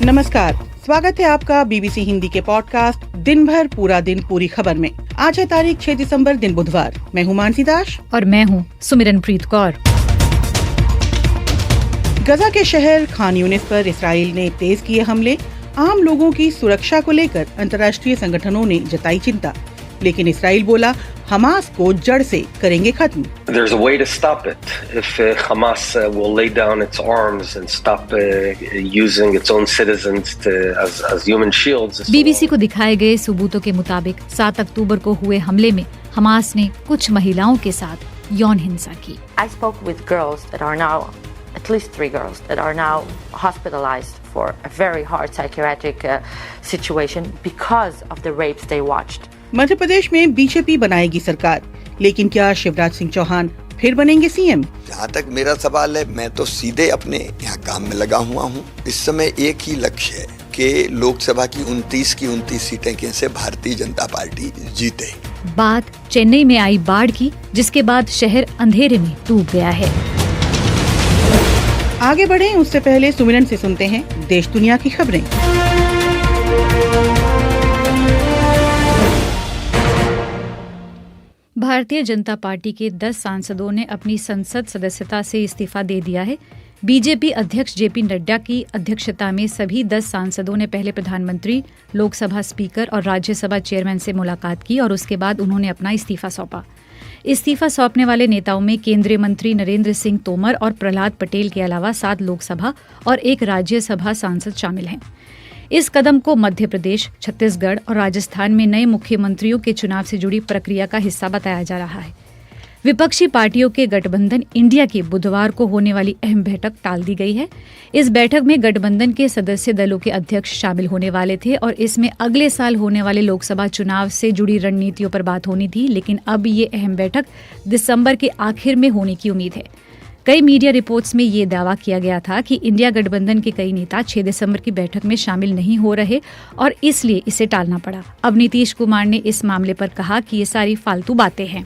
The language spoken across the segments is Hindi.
नमस्कार, स्वागत है आपका बीबीसी हिंदी के पॉडकास्ट दिन भर पूरा दिन पूरी खबर में। आज है तारीख 6 दिसंबर दिन बुधवार। मैं हूँ मानसी दास और मैं हूँ सुमिरनप्रीत कौर। गजा के शहर खान यूनिस पर इसराइल ने तेज किए हमले। आम लोगों की सुरक्षा को लेकर अंतर्राष्ट्रीय संगठनों ने जताई चिंता, लेकिन इसराइल बोला हमास को जड़ से करेंगे खत्म। There's a way to stop it. If Hamas will lay down its arms and stop using its own citizens as human shields. BBC को दिखाए गए सबूतों के मुताबिक 7 अक्टूबर को हुए हमले में हमास ने कुछ महिलाओं के साथ यौन हिंसा की। I spoke with girls that are now, at least 3 girls that are now hospitalized for a very hard psychiatric situation because of the rapes they watched. Madhya Pradesh में बीजेपी बनाएगी सरकार, लेकिन क्या शिवराज सिंह चौहान फिर बनेंगे सीएम? जहाँ तक मेरा सवाल है, मैं तो सीधे अपने यहाँ काम में लगा हुआ हूँ। इस समय एक ही लक्ष्य है कि लोकसभा की 29 की 29 सीटें कैसे भारतीय जनता पार्टी जीते। बात चेन्नई में आई बाढ़ की, जिसके बाद शहर अंधेरे में डूब गया है। आगे बढ़े उससे पहले सुमिरन से सुनते हैं देश दुनिया की खबरें। भारतीय जनता पार्टी के 10 सांसदों ने अपनी संसद सदस्यता से इस्तीफा दे दिया है। बीजेपी अध्यक्ष जेपी नड्डा की अध्यक्षता में सभी 10 सांसदों ने पहले प्रधानमंत्री, लोकसभा स्पीकर और राज्यसभा चेयरमैन से मुलाकात की और उसके बाद उन्होंने अपना इस्तीफा सौंपा। इस्तीफा सौंपने वाले नेताओं में केंद्रीय मंत्री नरेंद्र सिंह तोमर और प्रहलाद पटेल के अलावा 7 लोकसभा और 1 राज्यसभा सांसद शामिल हैं। इस कदम को मध्य प्रदेश, छत्तीसगढ़ और राजस्थान में नए मुख्यमंत्रियों के चुनाव से जुड़ी प्रक्रिया का हिस्सा बताया जा रहा है। विपक्षी पार्टियों के गठबंधन इंडिया की बुधवार को होने वाली अहम बैठक टाल दी गई है। इस बैठक में गठबंधन के सदस्य दलों के अध्यक्ष शामिल होने वाले थे और इसमें अगले साल होने वाले लोकसभा चुनाव से जुड़ी रणनीतियों पर बात होनी थी, लेकिन अब ये अहम बैठक दिसंबर के आखिर में होने की उम्मीद है। कई मीडिया रिपोर्ट्स में ये दावा किया गया था कि इंडिया गठबंधन के कई नेता 6 दिसंबर की बैठक में शामिल नहीं हो रहे और इसलिए इसे टालना पड़ा। अब नीतीश कुमार ने इस मामले पर कहा कि ये सारी फालतू बातें हैं।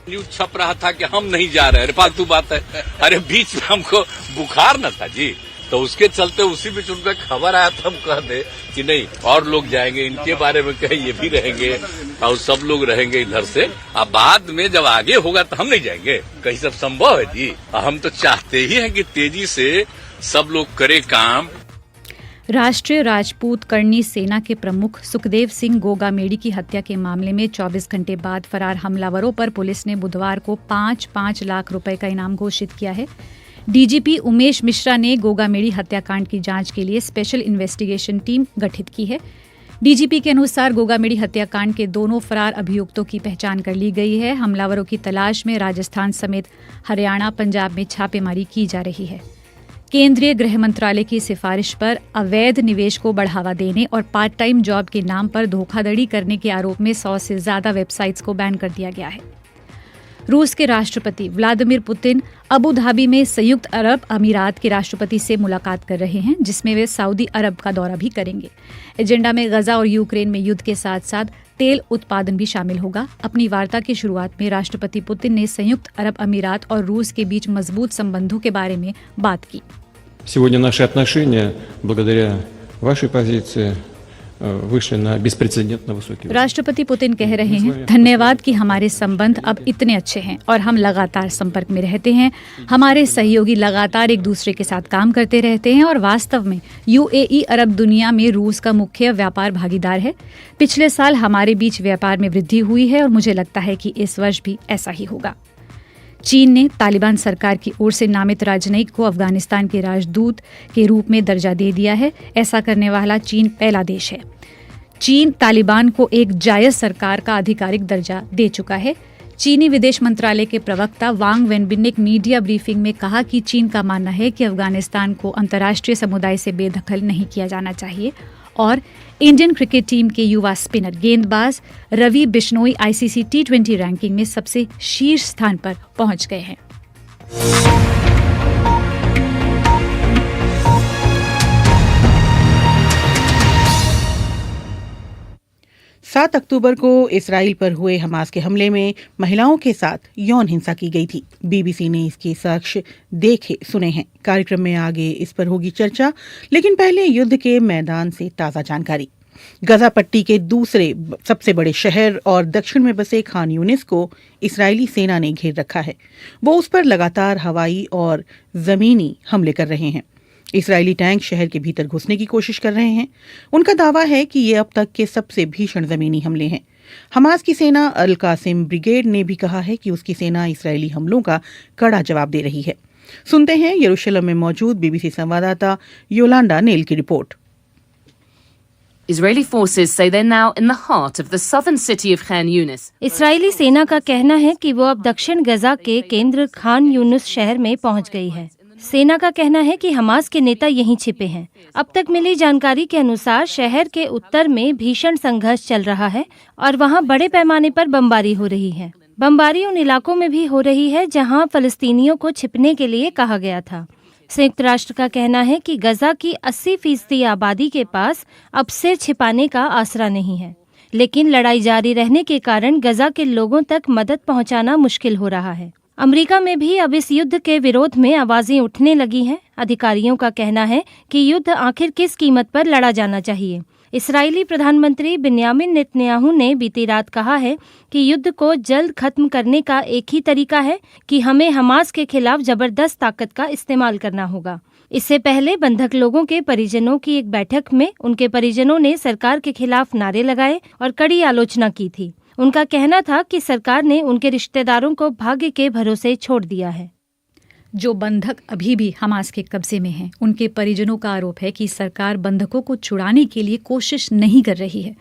न्यूज छप रहा था कि हम नहीं जा रहे, फालतू बात है। अरे बीच में हमको बुखार न था जी, तो उसके चलते उसी बीच उनका खबर आया था, हम कह दे कि नहीं और लोग जाएंगे, इनके बारे में कहे ये भी रहेंगे और सब लोग रहेंगे इधर से। अब बाद में जब आगे होगा तो हम नहीं जाएंगे, कहीं सब संभव है जी। हम तो चाहते ही हैं कि तेजी से सब लोग करे काम। राष्ट्रीय राजपूत करनी सेना के प्रमुख सुखदेव सिंह गोगामेड़ी की हत्या के मामले में 24 घंटे बाद फरार हमलावरों पर पुलिस ने बुधवार को 5-5 लाख रुपए का इनाम घोषित किया है। डीजीपी उमेश मिश्रा ने गोगामेड़ी हत्याकांड की जांच के लिए स्पेशल इन्वेस्टिगेशन टीम गठित की है। डीजीपी के अनुसार गोगामेड़ी हत्याकांड के दोनों फरार अभियुक्तों की पहचान कर ली गई है। हमलावरों की तलाश में राजस्थान समेत हरियाणा, पंजाब में छापेमारी की जा रही है। केंद्रीय गृह मंत्रालय की सिफारिश पर अवैध निवेश को बढ़ावा देने और पार्ट टाइम जॉब के नाम पर धोखाधड़ी करने के आरोप में 100 से ज्यादा वेबसाइट्स को बैन कर दिया गया है। रूस के राष्ट्रपति व्लादिमीर पुतिन अबू धाबी में संयुक्त अरब अमीरात के राष्ट्रपति से मुलाकात कर रहे हैं, जिसमें वे सऊदी अरब का दौरा भी करेंगे। एजेंडा में गजा और यूक्रेन में युद्ध के साथ साथ तेल उत्पादन भी शामिल होगा। अपनी वार्ता की शुरुआत में राष्ट्रपति पुतिन ने संयुक्त अरब अमीरात और रूस के बीच मजबूत संबंधों के बारे में बात की। Сегодня наши отношения, благодаря вашей позиции, вышли на беспрецедентно высокий уровень। राष्ट्रपति पुतिन कह रहे हैं, धन्यवाद कि हमारे संबंध अब इतने अच्छे हैं और हम लगातार संपर्क में रहते हैं। हमारे सहयोगी लगातार एक दूसरे के साथ काम करते रहते हैं और वास्तव में यूएई अरब दुनिया में रूस का मुख्य व्यापार भागीदार है। पिछले साल हमारे बीच व्यापार में वृद्धि हुई है और मुझे लगता है कि इस वर्ष भी ऐसा ही होगा। चीन ने तालिबान सरकार की ओर से नामित राजनयिक को अफगानिस्तान के राजदूत के रूप में दर्जा दे दिया है। ऐसा करने वाला चीन पहला देश है। चीन तालिबान को एक जायज सरकार का आधिकारिक दर्जा दे चुका है। चीनी विदेश मंत्रालय के प्रवक्ता वांग वेनबिन ने एक मीडिया ब्रीफिंग में कहा कि चीन का मानना है कि अफगानिस्तान को अंतर्राष्ट्रीय समुदाय से बेदखल नहीं किया जाना चाहिए और इंडियन क्रिकेट टीम के युवा स्पिनर गेंदबाज Ravi Bishnoi ICC T20 ranking में सबसे शीर्ष स्थान पर पहुंच गए हैं। 7 अक्टूबर को इसराइल पर हुए हमास के हमले में महिलाओं के साथ यौन हिंसा की गई थी। बीबीसी ने इसके साक्ष्य देखे सुने हैं। कार्यक्रम में आगे इस पर होगी चर्चा, लेकिन पहले युद्ध के मैदान से ताज़ा जानकारी। गजा पट्टी के दूसरे सबसे बड़े शहर और दक्षिण में बसे खान यूनिस को इस्राएली सेना ने घेर रखा है। वो उस पर लगातार हवाई और जमीनी हमले कर रहे हैं। इस्राएली टैंक शहर के भीतर घुसने की कोशिश कर रहे हैं। उनका दावा है कि ये अब तक के सबसे भीषण जमीनी हमले हैं। हमास की सेना अल कासिम ब्रिगेड ने भी कहा है कि उसकी सेना इस्राएली हमलों का कड़ा जवाब दे रही है। सुनते हैं यरूशलेम में मौजूद बीबीसी संवाददाता योलांडा नेल की report. Israeli forces say they're now in the heart of the southern city of Khan Yunis. इस्राएली सेना का कहना है कि वो अब दक्षिण गजा के केंद्र खान यूनुस शहर में पहुंच गई है। सेना का कहना है कि हमास के नेता यहीं छिपे हैं। अब तक मिली जानकारी के अनुसार शहर के उत्तर में भीषण संघर्ष चल रहा है और वहां बड़े पैमाने पर बमबारी हो रही है। बमबारी उन इलाकों में भी हो रही है जहां फलस्तीनियों को छिपने के लिए कहा गया था। संयुक्त राष्ट्र का कहना है कि गजा की 80% आबादी के पास अब सिर छिपाने का आसरा नहीं है, लेकिन लड़ाई जारी रहने के कारण गजा के लोगों तक मदद पहुंचाना मुश्किल हो रहा है। अमेरिका में भी अब इस युद्ध के विरोध में आवाजें उठने लगी हैं। अधिकारियों का कहना है कि युद्ध आखिर किस कीमत पर लड़ा जाना चाहिए। इस्राएली प्रधानमंत्री बिन्यामिन नेतन्याहू ने बीती रात कहा है कि युद्ध को जल्द खत्म करने का एक ही तरीका है कि हमें हमास के खिलाफ जबरदस्त ताकत का इस्तेमाल करना होगा। इससे पहले बंधक लोगों के परिजनों की एक बैठक में उनके परिजनों ने सरकार के खिलाफ नारे लगाए और कड़ी आलोचना की थी। उनका कहना था कि सरकार ने उनके रिश्तेदारों को भाग्य के भरोसे छोड़ दिया है। जो बंधक अभी भी हमास के कब्जे में हैं, उनके परिजनों का आरोप है कि सरकार बंधकों को छुड़ाने के लिए कोशिश नहीं कर रही है।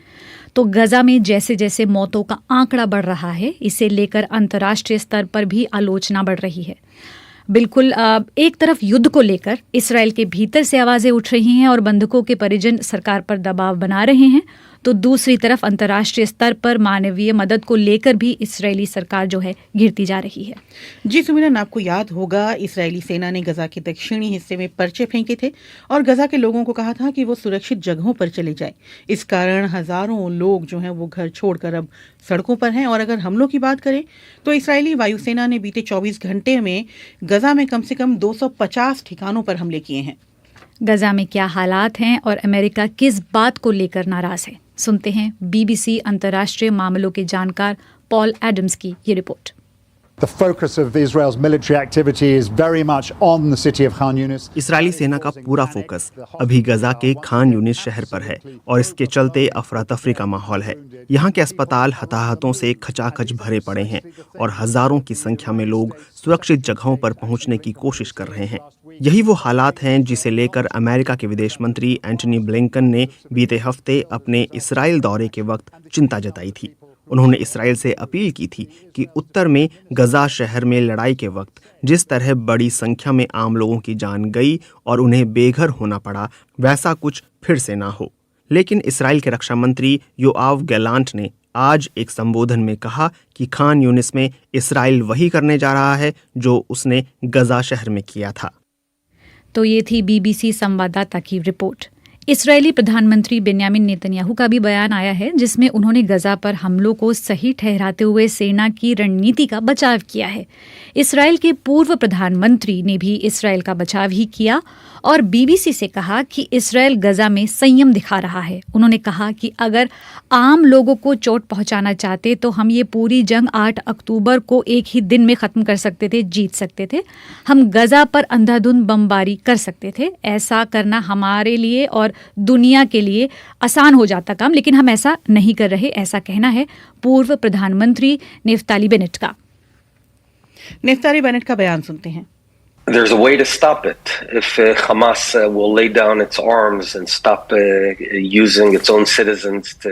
तो गजा में जैसे जैसे मौतों का आंकड़ा बढ़ रहा है, इसे लेकर अंतर्राष्ट्रीय स्तर पर भी आलोचना बढ़ रही है। बिल्कुल एक तरफ युद्ध को लेकर इसराइल के भीतर से आवाजें उठ रही हैं और बंधकों के परिजन सरकार पर दबाव बना रहे हैं, तो दूसरी तरफ अंतर्राष्ट्रीय स्तर पर मानवीय मदद को लेकर भी इस्राएली सरकार जो है गिरती जा रही है। जी सुमिरन, आपको याद होगा इस्राएली सेना ने गजा के दक्षिणी हिस्से में पर्चे फेंके थे और गजा के लोगों को कहा था कि वो सुरक्षित जगहों पर चले जाएं। इस कारण हजारों लोग जो हैं वो घर छोड़कर अब सड़कों पर हैं। और अगर हमलों की बात करें तो इस्राएली वायुसेना ने बीते 24 घंटे में गजा में कम से कम 250 ठिकानों पर हमले किए हैं। गजा में क्या हालात हैं और अमेरिका किस बात को लेकर नाराज है, सुनते हैं बीबीसी अंतर्राष्ट्रीय मामलों के जानकार पॉल एडम्स की ये report. The focus of Israel's military activity is very much on the city of Khan Yunis. Israeli सेना का पूरा फोकस अभी गजा के खान यूनिस शहर पर है और इसके चलते अफरा तफरी का माहौल है। यहाँ के अस्पताल हताहतों से खचाखच भरे पड़े हैं और हजारों की संख्या में लोग सुरक्षित जगहों पर पहुँचने की कोशिश कर रहे हैं। यही वो हालात हैं जिसे लेकर अमेरिका के विदेश मंत्री एंटनी ब्लिंकन ने बीते हफ्ते अपने इसराइल दौरे के वक्त चिंता जताई थी। उन्होंने इसराइल से अपील की थी कि उत्तर में गजा शहर में लड़ाई के वक्त जिस तरह बड़ी संख्या में आम लोगों की जान गई और उन्हें बेघर होना पड़ा, वैसा कुछ फिर से ना हो। लेकिन इसराइल के रक्षा मंत्री योआव गैलांट ने आज एक संबोधन में कहा कि खान यूनिस में इसराइल वही करने जा रहा है जो उसने गजा शहर में किया था। तो ये थी बीबीसी संवाददाता की रिपोर्ट। इस्राएली प्रधानमंत्री बेन्यामिन नेतन्याहू का भी बयान आया है, जिसमें उन्होंने गजा पर हमलों को सही ठहराते हुए सेना की रणनीति का बचाव किया है। इस्राएल के पूर्व प्रधानमंत्री ने भी इस्राएल का बचाव ही किया और बीबीसी से कहा कि इस्राएल गजा में संयम दिखा रहा है। उन्होंने कहा कि अगर आम लोगों को चोट पहुंचाना चाहते तो हम ये पूरी जंग 8 अक्टूबर को एक ही दिन में ख़त्म कर सकते थे, जीत सकते थे। हम गजा पर अंधाधुंध बमबारी कर सकते थे। ऐसा करना हमारे लिए और दुनिया के लिए आसान हो जाता काम, लेकिन हम ऐसा नहीं कर रहे, ऐसा कहना है पूर्व प्रधानमंत्री नेफ्ताली बेनेट का। नेफ्ताली बेनेट का बयान सुनते हैं। There's a way to stop it. If Hamas will lay down its arms and stop using its own citizens to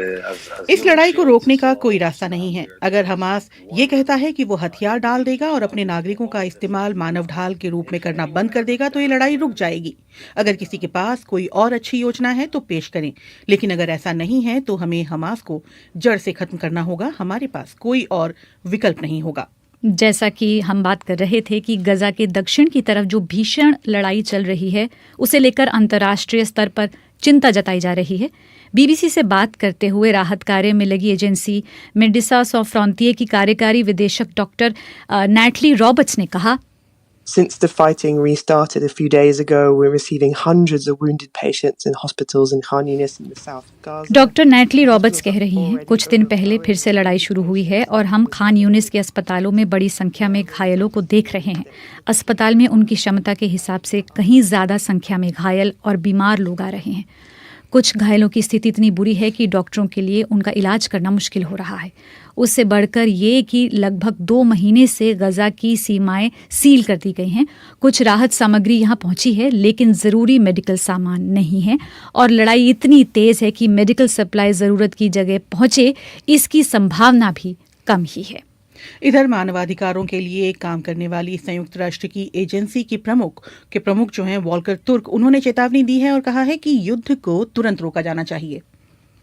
इस लड़ाई को रोकने का कोई रास्ता नहीं है। अगर हमास ये कहता है कि वो हथियार डाल देगा और अपने नागरिकों का इस्तेमाल मानव ढाल के रूप में करना बंद कर देगा तो ये लड़ाई रुक जाएगी। अगर किसी के पास कोई और अच्छी योजना है तो पेश करें, लेकिन अगर ऐसा नहीं है तो हमें हमास को जड़ से खत्म करना होगा। हमारे पास कोई और विकल्प नहीं होगा। जैसा कि हम बात कर रहे थे कि गजा के दक्षिण की तरफ जो भीषण लड़ाई चल रही है, उसे लेकर अंतर्राष्ट्रीय स्तर पर चिंता जताई जा रही है। बीबीसी से बात करते हुए राहत कार्य में लगी एजेंसी मेडिसा सॉ फ्रॉन्टियर की कार्यकारी विदेशक डॉक्टर नैटली रॉबर्ट्स ने कहा, Since the fighting restarted a few days ago, we're receiving hundreds of wounded patients in hospitals in Khan Yunis in the south of Gaza. Doctor Natalie Roberts कह रही हैं, कुछ दिन पहले फिर से लड़ाई शुरू हुई है और हम खान यूनिस के अस्पतालों में बड़ी संख्या में घायलों को देख रहे हैं। अस्पताल में उनकी क्षमता के हिसाब से कहीं ज्यादा संख्या में घायल और बीमार लोग आ रहे हैं। कुछ घायलों की स्थिति इतनी बुरी है कि डॉक्टरों के लिए उनका इलाज करना मुश्किल हो रहा है। उससे बढ़कर ये कि लगभग 2 महीने से गजा की सीमाएं सील कर दी गई हैं। कुछ राहत सामग्री यहाँ पहुंची है, लेकिन ज़रूरी मेडिकल सामान नहीं है और लड़ाई इतनी तेज़ है कि मेडिकल सप्लाई ज़रूरत की जगह पहुंचे, इसकी संभावना भी कम ही है। इधर मानवाधिकारों के लिए काम करने वाली संयुक्त राष्ट्र की एजेंसी की प्रमुख जो हैं वॉल्कर तुर्क, उन्होंने चेतावनी दी है और कहा है कि युद्ध को तुरंत रोका जाना चाहिए।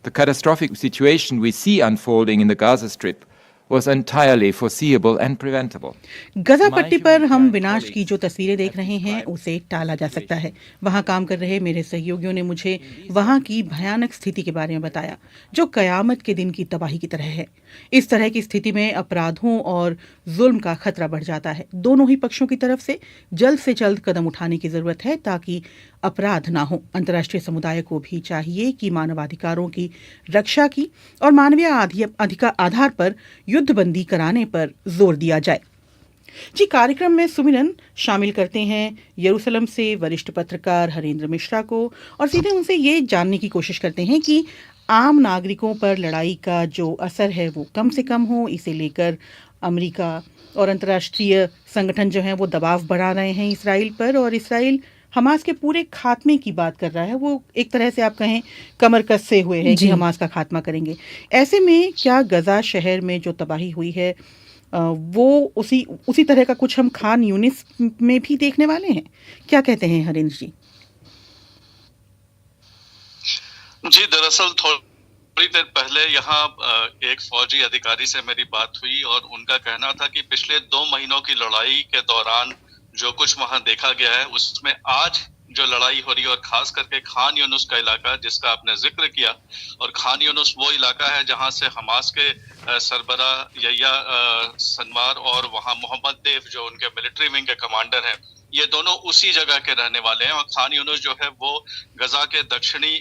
The catastrophic situation we see unfolding in the Gaza Strip was entirely foreseeable and preventable. गजा पट्टी पर हम विनाश की जो तस्वीरें देख रहे हैं उसे टाला जा सकता है। वहां काम कर रहे मेरे सहयोगियों ने मुझे वहां की भयानक स्थिति के बारे में बताया, जो कयामत के दिन की तबाही की तरह है। इस तरह की स्थिति में अपराधों और जुल्म का खतरा बढ़ जाता है। दोनों ही पक्षों की तरफ से जल्द कदम उठाने की जरूरत है ताकि अपराध ना हो। अंतर्राष्ट्रीय समुदाय को भी चाहिए कि मानवाधिकारों की रक्षा की और मानवीय आधार पर युद्धबंदी कराने पर जोर दिया जाए। जी, कार्यक्रम में सुमिरन शामिल करते हैं यरूशलेम से वरिष्ठ पत्रकार हरेंद्र मिश्रा को और सीधे उनसे ये जानने की कोशिश करते हैं कि आम नागरिकों पर लड़ाई का जो असर है वो कम से कम हो। इसे लेकर अमेरिका और अंतर्राष्ट्रीय संगठन जो हैं वो दबाव बढ़ा रहे हैं इसराइल पर, और इसराइल हमास के पूरे खात्मे की बात कर रहा है। वो एक तरह से आप कहें कमर कसे हुए हैं कि हमास का खात्मा करेंगे। ऐसे में क्या गजा शहर में जो तबाही हुई है वो उसी तरह का कुछ हम खान यूनिस में भी देखने वाले हैं? क्या कहते हैं हरेंद्र जी? जी, दरअसल थोड़ी देर पहले यहाँ एक फौजी अधिकारी से मेरी बात हुई और उनका कहना था कि पिछले 2 महीनों की लड़ाई के दौरान जो कुछ वहां देखा गया है उसमें आज जो लड़ाई हो रही है और खास करके खान यूनुस का इलाका जिसका आपने जिक्र किया, और खान यूनुस वो इलाका है जहां से हमास के सरबरा यह्या सिनवार और वहां मोहम्मद देव जो उनके मिलिट्री विंग के कमांडर हैं, ये दोनों उसी जगह के रहने वाले हैं। और खान यूनुस जो है वो गजा के दक्षिणी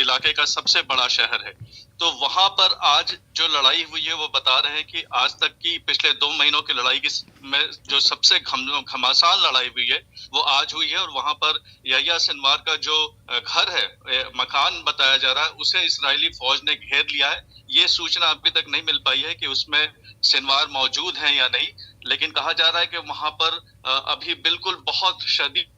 इलाके का सबसे बड़ा शहर है। तो वहां पर आज जो लड़ाई हुई है वो बता रहे हैं कि आज तक की पिछले 2 महीनों की लड़ाई में जो सबसे घमासान लड़ाई हुई है वो आज हुई है। और वहां पर यह्या सिनवार का जो घर है, मकान बताया जा रहा है, उसे इस्राएली फौज ने घेर लिया है। ये सूचना अभी तक नहीं मिल पाई है कि उसमें सिनवार मौजूद हैं या नहीं, लेकिन कहा जा रहा है कि वहां पर अभी बिल्कुल बहुत शदीद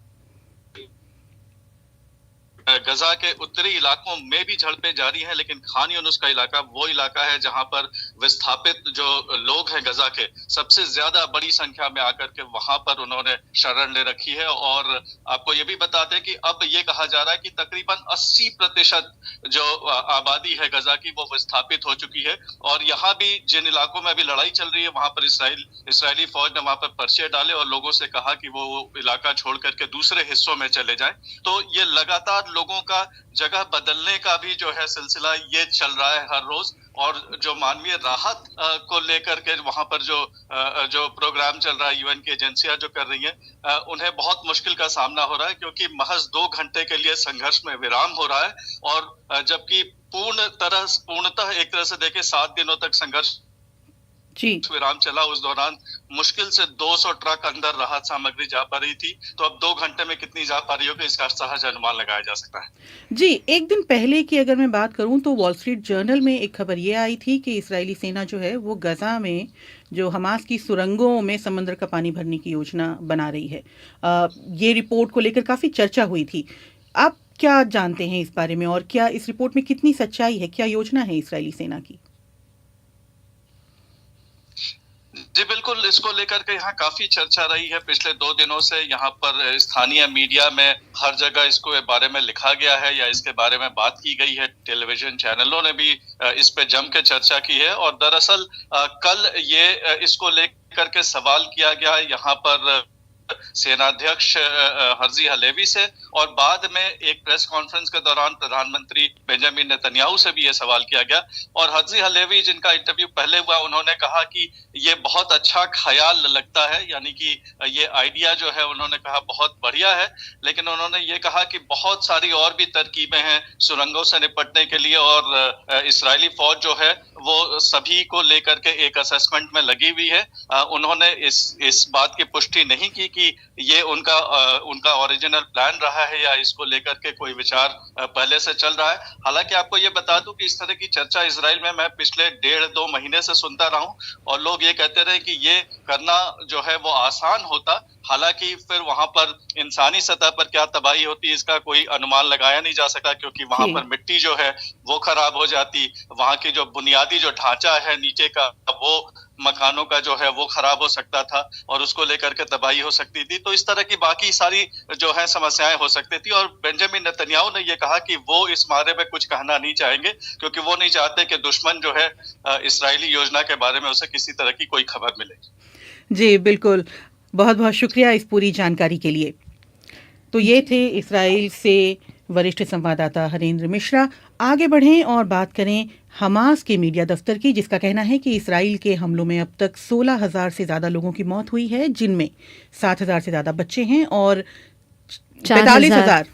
गजा के उत्तरी इलाकों में भी झड़पें जारी हैं, लेकिन खान यूनुस का इलाका वो इलाका है जहां पर विस्थापित जो लोग हैं गजा के सबसे ज्यादा बड़ी संख्या में आकर के वहां पर उन्होंने शरण ले रखी है। और आपको ये भी बताते हैं कि अब ये कहा जा रहा है कि तकरीबन 80% जो आबादी है गजा की वो विस्थापित हो चुकी है। और यहाँ भी जिन इलाकों में अभी लड़ाई चल रही है वहां पर इसराइली फौज ने वहां पर पर्चे डाले और लोगों से कहा कि वो इलाका छोड़ करके दूसरे हिस्सों में चले जाएं। तो ये लगातार लोगों का जगह बदलने का भी जो है सिलसिला ये चल रहा है हर रोज। और जो मानवीय राहत को लेकर के वहां पर जो प्रोग्राम चल रहा है, यूएन की एजेंसियां जो कर रही हैं, उन्हें बहुत मुश्किल का सामना हो रहा है क्योंकि महज 2 घंटे के लिए संघर्ष में विराम हो रहा है। और जबकि पूर्णतः एक तरह से देखें 7 दिनों तक संघर्ष विराम चला, उस दौरान मुश्किल से 200 ट्रक अंदर राहत सामग्री जा पा रही थी। तो अब 2 घंटे में कितनी जा पा रही होगी इसका सहज अनुमान लगाया जा सकता है। जी, एक दिन पहले की अगर मैं बात करूं तो वॉल स्ट्रीट जर्नल में एक खबर ये आई थी कि इस्राएली सेना जो है वो गजा में जो हमास की सुरंगों में समंदर का पानी भरने की योजना बना रही है। ये रिपोर्ट को लेकर काफी चर्चा हुई थी। आप क्या जानते हैं इस बारे में और क्या इस रिपोर्ट में कितनी सच्चाई है? क्या योजना है इस्राएली सेना की? जी बिल्कुल, इसको लेकर के यहाँ काफी चर्चा रही है पिछले 2 दिनों से। यहाँ पर स्थानीय मीडिया में हर जगह इसको बारे में लिखा गया है या इसके बारे में बात की गई है। टेलीविजन चैनलों ने भी इस पे जम के चर्चा की है। और दरअसल कल ये इसको लेकर के सवाल किया गया यहाँ पर सेनाध्यक्ष हर्जी हलेवी से और बाद में एक प्रेस कॉन्फ्रेंस के दौरान प्रधानमंत्री बेंजामिन नेतन्याहू से भी ये सवाल किया गया और हजी हलेवी जिनका इंटरव्यू पहले हुआ उन्होंने कहा कि ये बहुत अच्छा ख्याल लगता है, यानी कि ये आइडिया जो है उन्होंने कहा बहुत बढ़िया है, लेकिन उन्होंने ये कहा कि बहुत सारी और भी तरकीबें हैं सुरंगों से निपटने के लिए और इस्राएली फौज जो है वो सभी को लेकर के एक असेसमेंट में लगी हुई है। उन्होंने इस बात की पुष्टि नहीं की कि ये उनका ओरिजिनल प्लान रहा है या इसको लेकर के कोई विचार पहले से चल रहा है। हालांकि आपको ये बता दूं कि इस तरह की चर्चा इजराइल में मैं पिछले 1.5-2 महीने से सुनता रहा हूं और लोग ये कहते रहे कि ये करना जो है वो आसान होता, हालांकि फिर वहां पर इंसानी सतह पर क्या तबाही होती इसका कोई अनुमान लगाया नहीं जा सका, क्योंकि वहां पर मिट्टी जो है वो खराब हो जाती, वहां की जो बुनियादी जो ढांचा है नीचे का वो मकानों का जो है वो खराब हो सकता था और उसको लेकर के तबाही हो सकती थी। तो इस तरह की बाकी सारी जो है समस्याएं हो सकती थी और बेंजामिन नेतन्याहू ने ये कहा कि वो इस बारे में कुछ कहना नहीं चाहेंगे क्योंकि वो नहीं चाहते कि दुश्मन जो है इस्राएली योजना के बारे में उसे किसी तरह की कोई खबर मिले। जी बिल्कुल, बहुत बहुत शुक्रिया इस पूरी जानकारी के लिए। तो ये थे इस्राइल से वरिष्ठ संवाददाता हरेंद्र मिश्रा। आगे बढ़ें और बात करें हमास के मीडिया दफ्तर की, जिसका कहना है कि इस्राइल के हमलों में अब तक 16,000 से ज़्यादा लोगों की मौत हुई है, जिनमें 7,000 से ज़्यादा बच्चे हैं और 45,000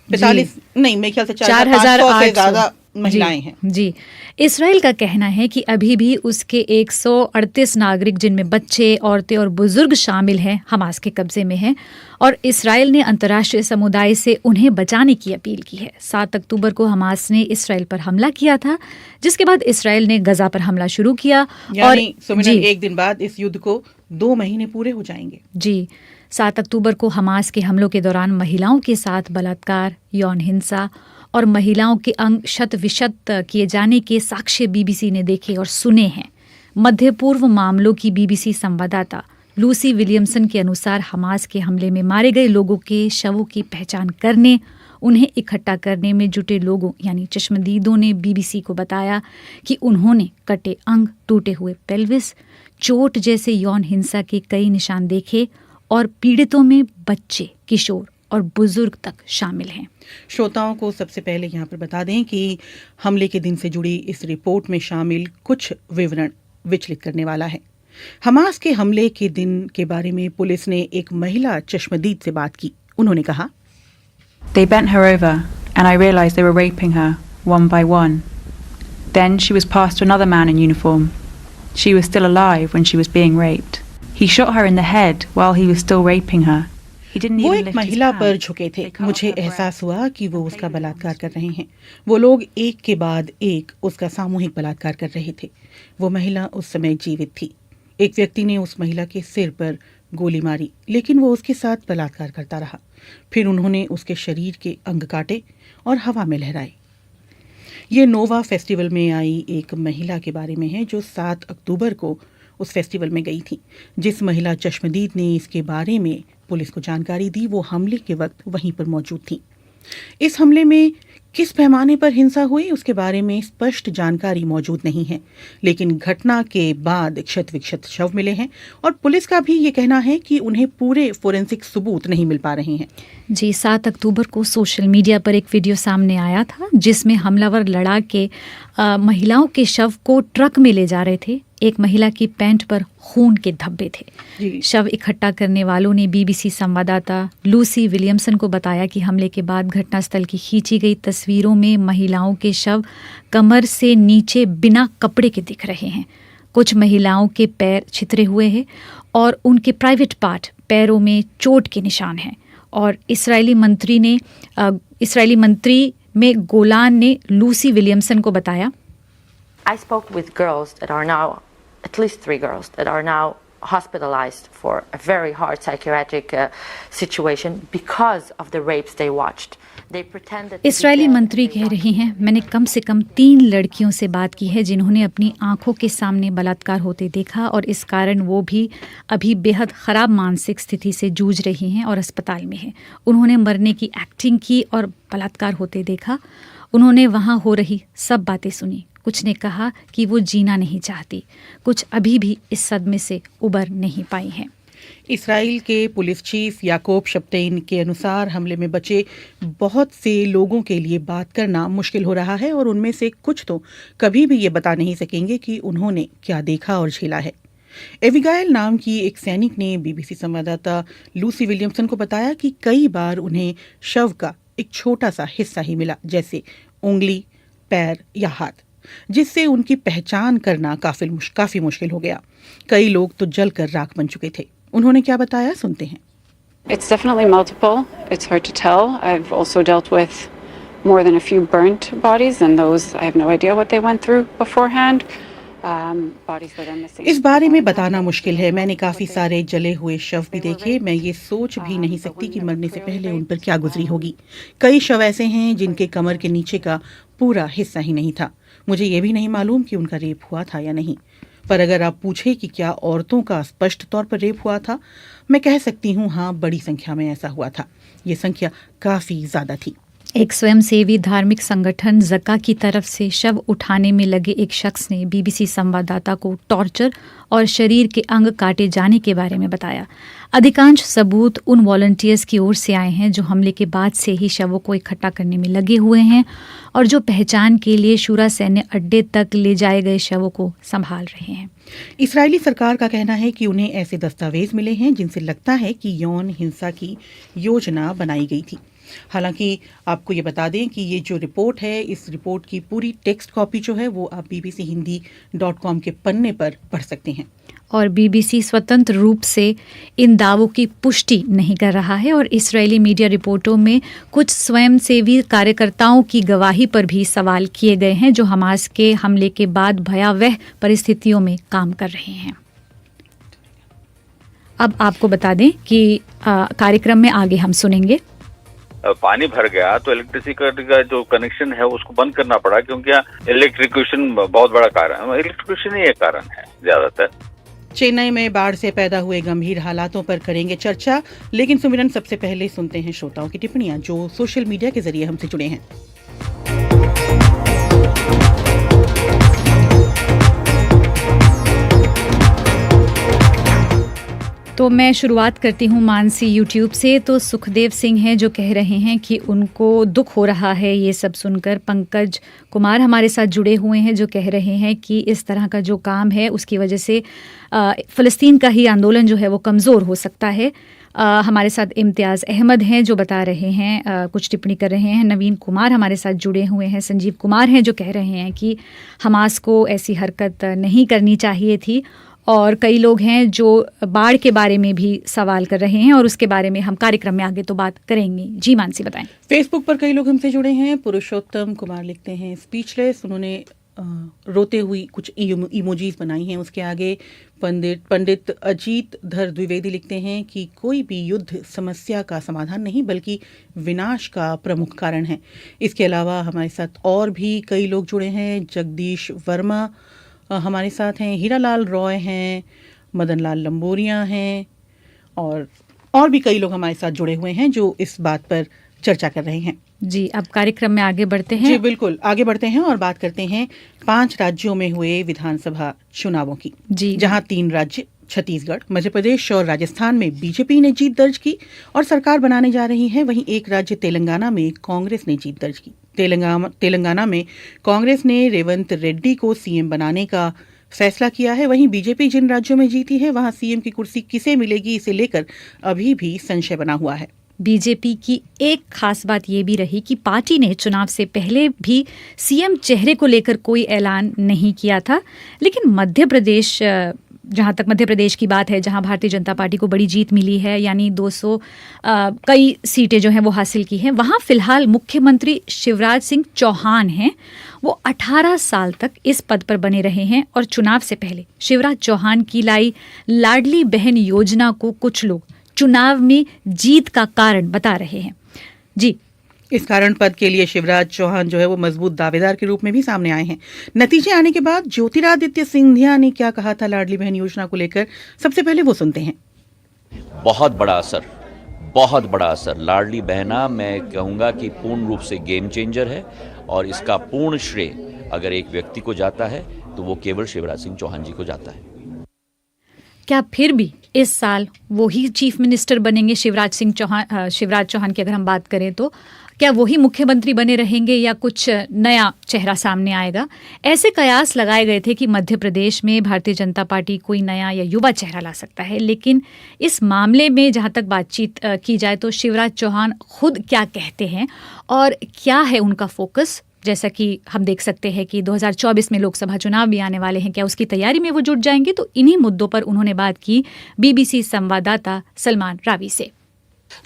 नहीं मेरे ख्याल से 4,500 से ज़्यादा महिलाएं हैं। जी, इस्राइल का कहना है कि अभी भी उसके 138 नागरिक जिनमें बच्चे, औरतें और बुजुर्ग शामिल हैं हमास के कब्जे में हैं और इस्राइल ने अंतर्राष्ट्रीय समुदाय से उन्हें बचाने की अपील की है। 7 अक्टूबर को हमास ने इस्राइल पर हमला किया था, जिसके बाद इस्राइल ने गजा पर हमला शुरू किया और एक दिन बाद इस युद्ध को 2 महीने पूरे हो जाएंगे। जी, 7 अक्टूबर को हमास के हमलों के दौरान महिलाओं के साथ बलात्कार, यौन हिंसा और महिलाओं के अंग शत विशत किए जाने के साक्ष्य बीबीसी ने देखे और सुने हैं। मध्य पूर्व मामलों की बीबीसी संवाददाता लूसी विलियमसन के अनुसार हमास के हमले में मारे गए लोगों के शवों की पहचान करने, उन्हें इकट्ठा करने में जुटे लोगों यानी चश्मदीदों ने बीबीसी को बताया कि उन्होंने कटे अंग, टूटे हुए पेल्विस, चोट जैसे यौन हिंसा के कई निशान देखे और पीड़ितों में बच्चे, किशोर और बुजुर्ग तक शामिल हैं। श्रोताओं को सबसे पहले यहाँ पर बता दें कि हमले के दिन से जुड़ी इस रिपोर्ट में शामिल कुछ विवरण विचलित करने वाला है। हमास के हमले के दिन के बारे में पुलिस ने एक महिला चश्मदीद से बात की। उन्होंने कहा, They bent her over and I realized they were raping her one by one. Then she was passed to another man in uniform. She was still alive when she was being raped. He shot her in the head while he was still raping her. वो एक महिला पर झुके थे। मुझे एहसास हुआ कि वो उसका बलात्कार कर रहे हैं। वो लोग एक के बाद एक उसका सामूहिक बलात्कार कर रहे थे। वो महिला उस समय जीवित थी। एक व्यक्ति ने उस महिला के सिर पर गोली मारी, लेकिन वो उसके साथ बलात्कार करता रहा। फिर उन्होंने उसके शरीर के अंग काटे और हवा में लहराए। ये नोवा फेस्टिवल में आई एक महिला के बारे में है जो 7 अक्टूबर को उस फेस्टिवल में गई थी। जिस महिला चश्मदीद ने इसके बारे में पुलिस को जानकारी दी वो हमले के वक्त वहीं पर मौजूद थी। इस हमले में किस पैमाने पर हिंसा हुई उसके बारे में स्पष्ट जानकारी मौजूद नहीं है, लेकिन घटना के बाद क्षत विक्षत शव मिले हैं और पुलिस का भी ये कहना है कि उन्हें पूरे फोरेंसिक सबूत नहीं मिल पा रहे हैं। जी, 7 अक्टूबर को सोशल मीडिया पर एक वीडियो सामने आया था जिसमें हमलावर लड़ा के महिलाओं के शव को ट्रक में ले जा रहे थे। एक महिला की पैंट पर खून के धब्बे थे। शव इकट्ठा करने वालों ने बीबीसी संवाददाता लूसी विलियमसन को बताया कि हमले के बाद घटनास्थल की खींची गई तस्वीरों में महिलाओं के शव कमर से नीचे बिना कपड़े के दिख रहे हैं। कुछ महिलाओं के पैर छितरे हुए हैं और उनके प्राइवेट पार्ट, पैरों में चोट के निशान हैं। और इस्राएली मंत्री में गोलान ने लूसी विलियमसन को बताया, I spoke with girls that are now, at least 3 girls that are now hospitalized for a very hard psychiatric situation because of the rapes they watched. इस्राएली मंत्री कह रही हैं, मैंने कम से कम 3 लड़कियों से बात की है जिन्होंने अपनी आंखों के सामने बलात्कार होते देखा और इस कारण वो भी अभी बेहद ख़राब मानसिक स्थिति से जूझ रही हैं और अस्पताल में हैं। उन्होंने मरने की एक्टिंग की और बलात्कार होते देखा। उन्होंने वहाँ हो रही सब बातें सुनी। कुछ ने कहा कि वो जीना नहीं चाहती, कुछ अभी भी इस सदमे से उबर नहीं पाई हैं। इसराइल के पुलिस चीफ याकूब शप्तेइन के अनुसार हमले में बचे बहुत से लोगों के लिए बात करना मुश्किल हो रहा है और उनमें से कुछ तो कभी भी ये बता नहीं सकेंगे कि उन्होंने क्या देखा और झेला है। एविगाइल नाम की एक सैनिक ने बीबीसी संवाददाता लूसी विलियमसन को बताया कि कई बार उन्हें शव का एक छोटा सा हिस्सा ही मिला, जैसे उंगली, पैर या हाथ, जिससे उनकी पहचान करना काफी मुश्किल हो गया। कई लोग तो जलकर राख बन चुके थे। उन्होंने क्या बताया, सुनते हैं। It's definitely multiple. It's hard to tell. I've also dealt with more than a few burnt bodies, and those I have no idea what they went through beforehand. Bodies that are missing. इस बारे में बताना मुश्किल है। मैंने काफी सारे जले हुए शव भी देखे। मैं ये सोच भी नहीं सकती कि मरने से पहले उन पर क्या गुजरी होगी। कई शव ऐसे हैं जिनके कमर के नीचे का पूरा हिस्सा ही नहीं था। मुझे ये भी नहीं मालूम कि उनका रेप हुआ था या नहीं, पर अगर आप पूछे कि क्या औरतों का स्पष्ट तौर पर रेप हुआ था, मैं कह सकती हूँ हाँ, बड़ी संख्या में ऐसा हुआ था। ये संख्या काफी ज्यादा थी। एक स्वयंसेवी धार्मिक संगठन ज़का की तरफ से शव उठाने में लगे एक शख्स ने बीबीसी संवाददाता को टॉर्चर और शरीर के अंग काटे जाने के बारे में बताया। अधिकांश सबूत उन वॉलंटियर्स की ओर से आए हैं जो हमले के बाद से ही शवों को इकट्ठा करने में लगे हुए हैं और जो पहचान के लिए शूरा सैन्य अड्डे तक ले जाए गए शवों को संभाल रहे हैं। इस्राएली सरकार का कहना है कि उन्हें ऐसे दस्तावेज मिले हैं जिनसे लगता है कि यौन हिंसा की योजना बनाई गई थी। हालांकि आपको ये बता दें कि ये जो रिपोर्ट है, इस रिपोर्ट की पूरी टेक्स्ट कॉपी जो है वो आप bbchindi.com के पन्ने पर पढ़ सकते हैं। और बीबीसी स्वतंत्र रूप से इन दावों की पुष्टि नहीं कर रहा है और इस्राएली मीडिया रिपोर्टों में कुछ स्वयंसेवी कार्यकर्ताओं की गवाही पर भी सवाल किए गए हैं जो हमास के हमले के बाद भयावह परिस्थितियों में काम कर रहे हैं। अब आपको बता दें कि कार्यक्रम में आगे हम सुनेंगे, पानी भर गया तो इलेक्ट्रिसिटी का जो कनेक्शन है उसको बंद करना पड़ा, क्योंकि इलेक्ट्रिक्यूशन बहुत बड़ा कारण है। इलेक्ट्रिक्यूशन ही एक कारण है ज्यादातर। चेन्नई में बाढ़ से पैदा हुए गंभीर हालातों पर करेंगे चर्चा, लेकिन सुमिरन सबसे पहले सुनते हैं श्रोताओं की टिप्पणियां जो सोशल मीडिया के जरिए हमसे जुड़े हैं। तो मैं शुरुआत करती हूँ मानसी यूट्यूब से। तो सुखदेव सिंह हैं जो कह रहे हैं कि उनको दुख हो रहा है ये सब सुनकर। पंकज कुमार हमारे साथ जुड़े हुए हैं जो कह रहे हैं कि इस तरह का जो काम है उसकी वजह से फ़लस्तीन का ही आंदोलन जो है वो कमज़ोर हो सकता है। हमारे साथ इम्तियाज़ अहमद हैं जो बता रहे हैं, कुछ टिप्पणी कर रहे हैं। नवीन कुमार हमारे साथ जुड़े हुए हैं। संजीव कुमार हैं जो कह रहे हैं कि हमास को ऐसी हरकत नहीं करनी चाहिए थी। और कई लोग हैं जो बाढ़ के बारे में भी सवाल कर रहे हैं और उसके बारे में हम कार्यक्रम में आगे तो बात करेंगे। जी मानसी बताएं। फेसबुक पर कई लोग हमसे जुड़े हैं। पुरुषोत्तम कुमार लिखते हैं स्पीचलेस। उन्होंने रोते हुई कुछ इमोजीज बनाई हैं। उसके आगे पंडित अजीत धर द्विवेदी लिखते हैं कि कोई भी युद्ध समस्या का समाधान नहीं बल्कि विनाश का प्रमुख कारण है। इसके अलावा हमारे साथ और भी कई लोग जुड़े हैं। जगदीश वर्मा हमारे साथ हैं, हीरालाल रॉय हैं, मदन लाल लंबोरिया हैं और भी कई लोग हमारे साथ जुड़े हुए हैं जो इस बात पर चर्चा कर रहे हैं। जी, अब कार्यक्रम में आगे बढ़ते हैं। जी बिल्कुल, आगे बढ़ते हैं और बात करते हैं 5 राज्यों में हुए विधानसभा चुनावों की। जी, जहां 3 राज्य छत्तीसगढ़, मध्य प्रदेश और राजस्थान में बीजेपी ने जीत दर्ज की और सरकार बनाने जा रही है। वहीं एक राज्य तेलंगाना में कांग्रेस ने जीत दर्ज की। तेलंगाना में कांग्रेस ने रेवंत रेड्डी को सीएम बनाने का फैसला किया है। वहीं बीजेपी जिन राज्यों में जीती है वहां सीएम की कुर्सी किसे मिलेगी इसे लेकर अभी भी संशय बना हुआ है। बीजेपी की एक खास बात ये भी रही कि पार्टी ने चुनाव से पहले भी सीएम चेहरे को लेकर कोई ऐलान नहीं किया था, लेकिन मध्य प्रदेश, जहाँ तक मध्य प्रदेश की बात है, जहाँ भारतीय जनता पार्टी को बड़ी जीत मिली है, यानी 200 कई सीटें जो हैं वो हासिल की हैं, वहाँ फिलहाल मुख्यमंत्री शिवराज सिंह चौहान हैं। वो 18 साल तक इस पद पर बने रहे हैं और चुनाव से पहले शिवराज चौहान की लाई लाडली बहन योजना को कुछ लोग चुनाव में जीत का कारण बता रहे हैं। जी, इस कारण पद के लिए शिवराज चौहान जो है वो मजबूत दावेदार के रूप में भी सामने आए हैं। नतीजे आने के बाद ज्योतिरादित्य सिंधिया ने क्या कहा था लाडली बहन योजना को लेकर, सबसे पहले वो सुनते हैं। बहुत बड़ा असर लाडली बहना, मैं कहूँगा कि पूर्ण रूप से गेम चेंजर है और इसका पूर्ण श्रेय अगर एक व्यक्ति को जाता है तो वो केवल शिवराज सिंह चौहान जी को जाता है। क्या फिर भी इस साल वो ही चीफ मिनिस्टर बनेंगे? शिवराज चौहान की अगर हम बात करें तो क्या वही मुख्यमंत्री बने रहेंगे या कुछ नया चेहरा सामने आएगा? ऐसे कयास लगाए गए थे कि मध्य प्रदेश में भारतीय जनता पार्टी कोई नया या युवा चेहरा ला सकता है, लेकिन इस मामले में जहाँ तक बातचीत की जाए तो शिवराज चौहान खुद क्या कहते हैं और क्या है उनका फोकस? जैसा कि हम देख सकते हैं कि 2024 में लोकसभा चुनाव भी आने वाले हैं, क्या उसकी तैयारी में वो जुट जाएंगे? तो इन्हीं मुद्दों पर उन्होंने बात की BBC संवाददाता सलमान रावी से।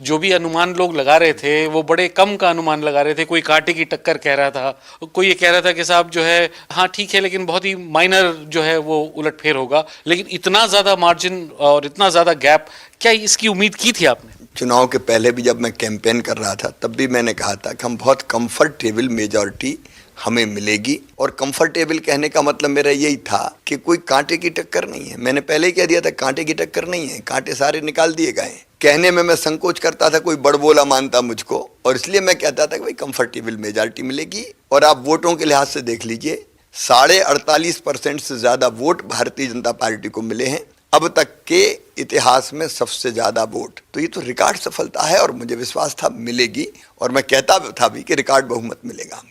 जो भी अनुमान लोग लगा रहे थे वो बड़े कम का अनुमान लगा रहे थे। कोई कांटे की टक्कर कह रहा था, कोई ये कह रहा था कि साहब जो है हाँ ठीक है लेकिन बहुत ही माइनर जो है वो उलटफेर होगा। लेकिन इतना ज्यादा मार्जिन और इतना ज्यादा गैप, क्या इसकी उम्मीद की थी आपने? चुनाव के पहले भी जब मैं कैंपेन कर रहा था तब भी मैंने कहा था कि हम बहुत कंफर्टेबल मेजॉरिटी हमें मिलेगी। और कंफर्टेबल कहने का मतलब मेरा यही था कि कोई कांटे की टक्कर नहीं है। मैंने पहले ही कह दिया था कांटे की टक्कर नहीं है, कांटे सारे निकाल दिए गए। कहने में मैं संकोच करता था, कोई बड़बोला मानता मुझको, और इसलिए मैं कहता था कि भाई कंफर्टेबल मेजॉरिटी मिलेगी। और आप वोटों के लिहाज से देख लीजिए, 48.5% से ज्यादा वोट भारतीय जनता पार्टी को मिले हैं अब तक के इतिहास में, सबसे ज्यादा वोट। तो ये तो रिकॉर्ड सफलता है और मुझे विश्वास था मिलेगी, और मैं कहता था भी कि रिकॉर्ड बहुमत मिलेगा।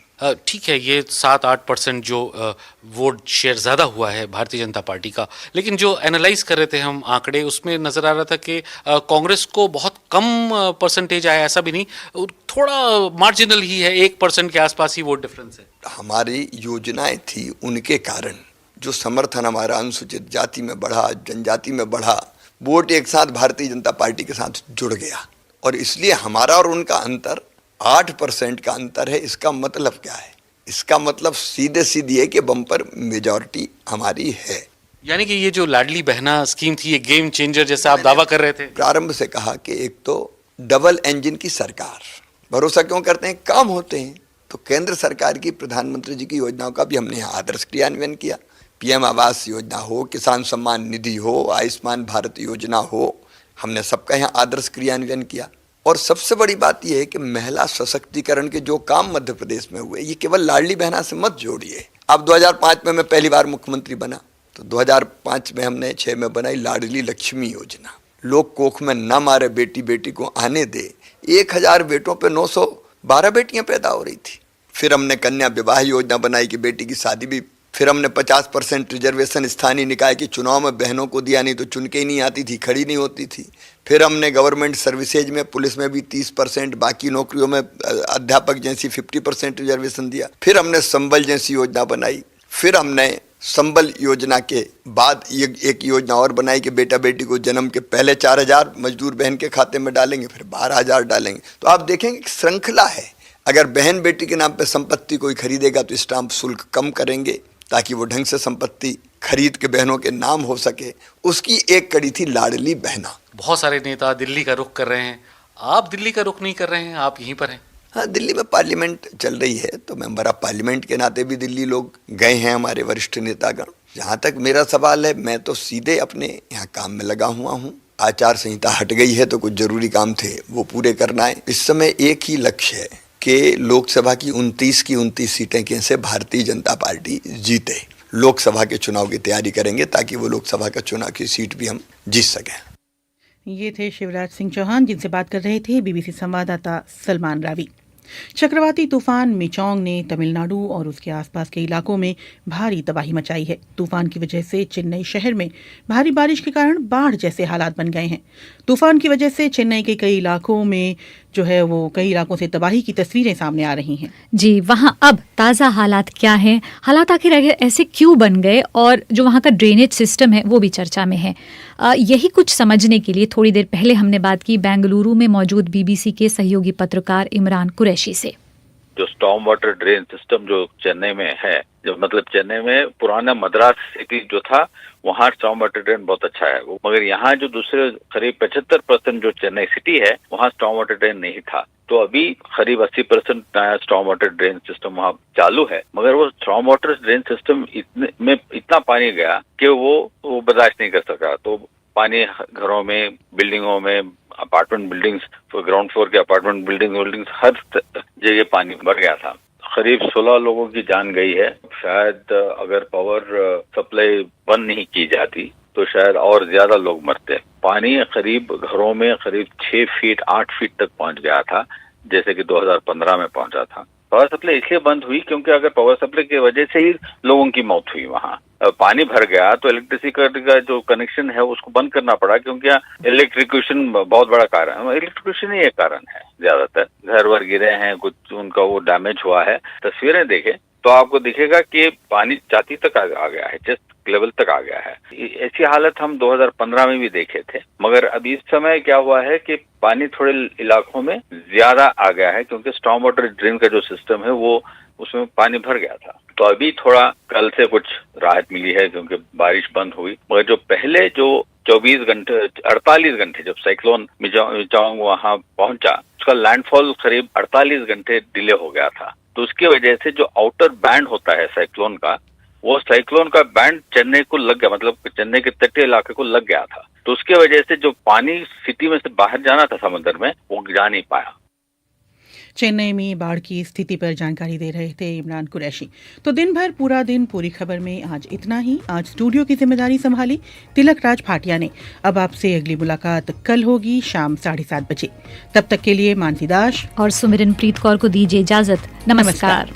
ठीक है, ये 7-8% जो वोट शेयर ज़्यादा हुआ है भारतीय जनता पार्टी का, लेकिन जो एनालाइज कर रहे थे हम आंकड़े, उसमें नज़र आ रहा था कि कांग्रेस को बहुत कम परसेंटेज आया, ऐसा भी नहीं, थोड़ा मार्जिनल ही है, 1% के आसपास ही वोट डिफरेंस है। हमारी योजनाएं थी, उनके कारण जो समर्थन हमारा अनुसूचित जाति में बढ़ा, जनजाति में बढ़ा, वोट एक साथ भारतीय जनता पार्टी के साथ जुड़ गया, और इसलिए हमारा और उनका अंतर 8% का अंतर है। इसका मतलब क्या है? इसका मतलब सीधे सीधी है कि बम्पर मेजॉरिटी हमारी है। यानी कि ये जो लाडली बहना स्कीम थी, ये गेम चेंजर जैसा आप दावा कर रहे थे। प्रारंभ से कहा कि एक तो डबल इंजन की सरकार, भरोसा क्यों करते हैं? काम होते हैं। तो केंद्र सरकार की, प्रधानमंत्री जी की योजनाओं का भी हमने यहाँ आदर्श क्रियान्वयन किया। PM आवास योजना हो, किसान सम्मान निधि हो, आयुष्मान भारत योजना हो, हमने सबका यहाँ आदर्श क्रियान्वयन किया। और सबसे बड़ी बात यह है कि महिला सशक्तिकरण के जो काम मध्य प्रदेश में हुए, ये केवल लाडली बहना से मत जोड़िए। अब 2005 में मैं पहली बार मुख्यमंत्री बना, तो 2005 में हमने 6 में बनाई लाडली लक्ष्मी योजना। लोग कोख में न मारे, बेटी बेटी को आने दे। 1000 बेटों पे 912 बेटियां पैदा हो रही थी। फिर हमने कन्या विवाह योजना बनाई कि बेटी की शादी भी। फिर हमने 50% रिजर्वेशन स्थानीय निकाय के चुनाव में बहनों को दिया, नहीं तो चुन के ही नहीं आती थी, खड़ी नहीं होती थी। फिर हमने गवर्नमेंट सर्विसेज में, पुलिस में भी 30%, बाकी नौकरियों में अध्यापक जैसी 50% रिजर्वेशन दिया। फिर हमने संबल जैसी योजना बनाई। फिर हमने संबल योजना के बाद एक योजना और बनाई कि बेटा बेटी को जन्म के पहले 4000 मजदूर बहन के खाते में डालेंगे, फिर 12000 डालेंगे। तो आप देखेंगे श्रृंखला है। अगर बहन बेटी के नाम पे संपत्ति कोई खरीदेगा तो स्टाम्प शुल्क कम करेंगे ताकि वो ढंग से संपत्ति खरीद के बहनों के नाम हो सके। उसकी एक कड़ी थी लाडली बहना। बहुत सारे नेता दिल्ली का रुख कर रहे हैं, आप दिल्ली का रुख नहीं कर रहे हैं, आप यहीं पर हैं। हाँ, दिल्ली में पार्लियामेंट चल रही है, तो मेंबर ऑफ पार्लियामेंट के नाते भी दिल्ली लोग गए हैं, हमारे वरिष्ठ नेतागण। जहाँ तक मेरा सवाल है, मैं तो सीधे अपने यहाँ काम में लगा हुआ हूँ। आचार संहिता हट गई है तो कुछ जरूरी काम थे वो पूरे करना है। इस समय एक ही लक्ष्य है कि लोकसभा की 29 की 29 सीटें कैसे भारतीय जनता पार्टी जीते। लोकसभा के चुनाव की तैयारी करेंगे ताकि वो लोकसभा का चुनाव की सीट भी हम जीत सकें। ये थे शिवराज सिंह चौहान, जिनसे बात कर रहे थे BBC संवाददाता सलमान रावी। चक्रवाती तूफान मिचोंग ने तमिलनाडु और उसके आसपास के इलाकों में भारी तबाही मचाई है। तूफान की वजह से चेन्नई शहर में भारी बारिश के कारण बाढ़ जैसे हालात बन गए हैं। तूफान की वजह से चेन्नई के कई इलाकों में जो है वो कई इलाकों से तबाही की तस्वीरें सामने आ रही हैं। जी, वहाँ अब ताज़ा हालात क्या हैं, हालात आखिर ऐसे क्यों बन गए, और जो वहाँ का ड्रेनेज सिस्टम है वो भी चर्चा में है। यही कुछ समझने के लिए थोड़ी देर पहले हमने बात की बेंगलुरु में मौजूद BBC के सहयोगी पत्रकार इमरान कुरैशी से। जो स्टॉर्म वाटर ड्रेन सिस्टम जो चेन्नई में है, जो मतलब चेन्नई में पुराना मद्रास सिटी जो था, वहाँ स्टॉर्म वाटर ड्रेन बहुत अच्छा है वो। मगर यहाँ जो दूसरे करीब 75% जो चेन्नई सिटी है, वहाँ स्टॉर्म वाटर ड्रेन नहीं था। तो अभी करीब 80% नया स्टॉर्म वाटर ड्रेन सिस्टम वहाँ चालू है। मगर वो स्टॉर्म वाटर ड्रेन सिस्टम में इतना पानी गया कि वो बर्दाश्त नहीं कर सका। तो पानी घरों में, बिल्डिंगों में, अपार्टमेंट बिल्डिंग्स, ग्राउंड फ्लोर के अपार्टमेंट बिल्डिंग्स हर जगह पानी भर गया था। करीब 16 लोगों की जान गई है। शायद अगर पावर सप्लाई बंद नहीं की जाती तो शायद और ज्यादा लोग मरते। पानी करीब घरों में करीब 6 फीट 8 फीट तक पहुंच गया था, जैसे कि 2015 में पहुंचा था। पावर सप्लाई इसलिए बंद हुई क्योंकि अगर पावर सप्लाई की वजह से ही लोगों की मौत हुई वहां, पानी भर गया तो इलेक्ट्रिसिटी का जो कनेक्शन है उसको बंद करना पड़ा, क्योंकि इलेक्ट्रिक्यूशन बहुत बड़ा कारण है। इलेक्ट्रिक्यूशन ही एक कारण है, ज्यादातर घर वर गिरे हैं, कुछ उनका वो डैमेज हुआ है। तस्वीरें देखें तो आपको दिखेगा कि पानी छाती तक आ गया है, चेस्ट लेवल तक आ गया है। ऐसी हालत हम 2015 में भी देखे थे, मगर अभी इस समय क्या हुआ है कि पानी थोड़े इलाकों में ज्यादा आ गया है, क्योंकि स्टॉर्म वाटर ड्रेन का जो सिस्टम है वो उसमें पानी भर गया था। तो अभी थोड़ा कल से कुछ राहत मिली है क्योंकि बारिश बंद हुई, मगर जो पहले जो 24 घंटे 48 घंटे जब साइक्लोन मिजांग वहां पहुंचा, उसका लैंडफॉल करीब 48 घंटे डिले हो गया था। तो उसकी वजह से जो आउटर बैंड होता है साइक्लोन का, वो साइक्लोन का बैंड चेन्नई को लग गया, मतलब चेन्नई के तटीय इलाके को लग गया था। तो उसकी वजह से जो पानी सिटी में से बाहर जाना था समुद्र में, वो जा नहीं पाया। चेन्नई में बाढ़ की स्थिति पर जानकारी दे रहे थे इमरान कुरैशी। तो दिन भर पूरा दिन पूरी खबर में आज इतना ही। आज स्टूडियो की जिम्मेदारी संभाली तिलक राज भाटिया ने। अब आपसे अगली मुलाकात कल होगी शाम 7:30 बजे। तब तक के लिए मानसी दास और सुमिरन प्रीत कौर को दीजिए इजाजत। नमस्कार।